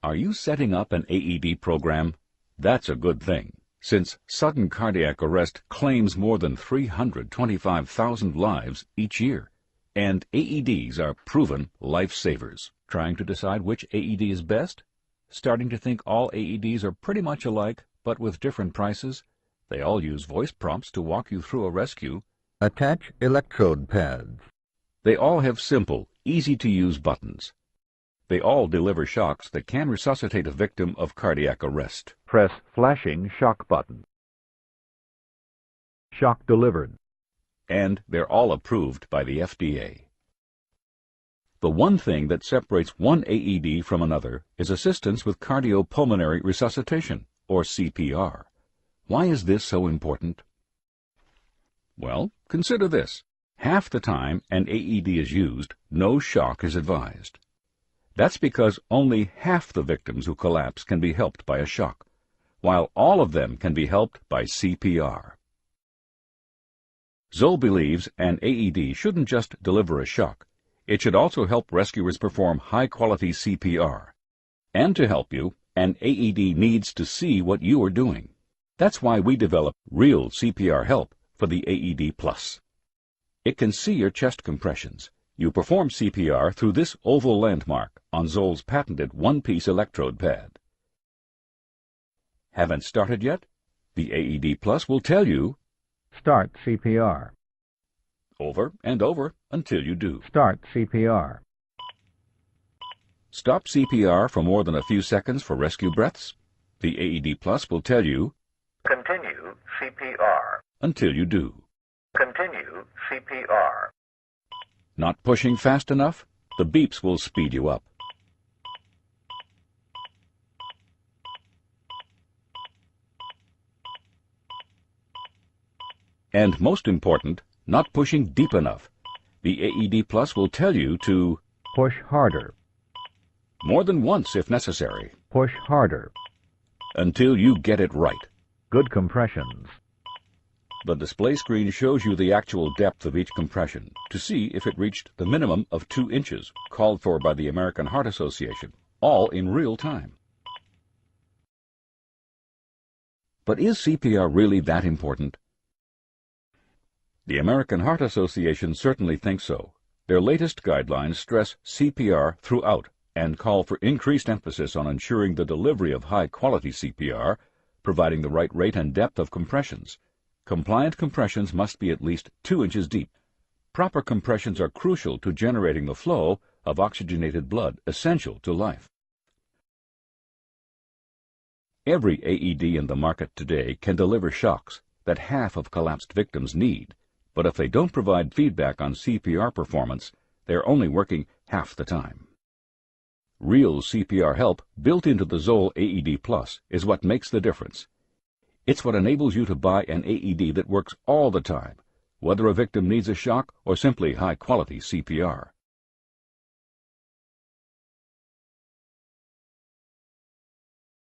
Are you setting up an AED program? That's a good thing, since sudden cardiac arrest claims more than 325,000 lives each year, and AEDs are proven lifesavers. Trying to decide which AED is best? Starting to think all AEDs are pretty much alike, but with different prices? They all use voice prompts to walk you through a rescue. Attach electrode pads. They all have simple, easy-to-use buttons. They all deliver shocks that can resuscitate a victim of cardiac arrest. Press flashing shock button. Shock delivered. And they're all approved by the FDA. The one thing that separates one AED from another is assistance with cardiopulmonary resuscitation, or CPR. Why is this so important? Well, consider this. Half the time an AED is used, no shock is advised. That's because only half the victims who collapse can be helped by a shock, while all of them can be helped by CPR. Zoll believes an AED shouldn't just deliver a shock. It should also help rescuers perform high-quality CPR. And to help you, an AED needs to see what you are doing. That's why we developed Real CPR Help for the AED Plus. It can see your chest compressions. You perform CPR through this oval landmark on Zoll's patented one-piece electrode pad. Haven't started yet? The AED Plus will tell you, Start CPR. over and over until you do. Start CPR. Stop CPR for more than a few seconds for rescue breaths. The AED Plus will tell you, Continue CPR. until you do. Continue CPR. Not pushing fast enough? The beeps will speed you up. And most important, not pushing deep enough. The AED Plus will tell you to Push harder. more than once if necessary, Push harder. until you get it right. Good compressions. The display screen shows you the actual depth of each compression to see if it reached the minimum of 2 inches called for by the American Heart Association, all in real time. But is CPR really that important? The American Heart Association certainly thinks so. Their latest guidelines stress CPR throughout and call for increased emphasis on ensuring the delivery of high-quality CPR, providing the right rate and depth of compressions. Compliant compressions must be at least 2 inches deep. Proper compressions are crucial to generating the flow of oxygenated blood essential to life. Every AED in the market today can deliver shocks that half of collapsed victims need, but if they don't provide feedback on CPR performance, they're only working half the time. Real CPR Help built into the Zoll AED Plus is what makes the difference. It's what enables you to buy an AED that works all the time, whether a victim needs a shock or simply high-quality CPR.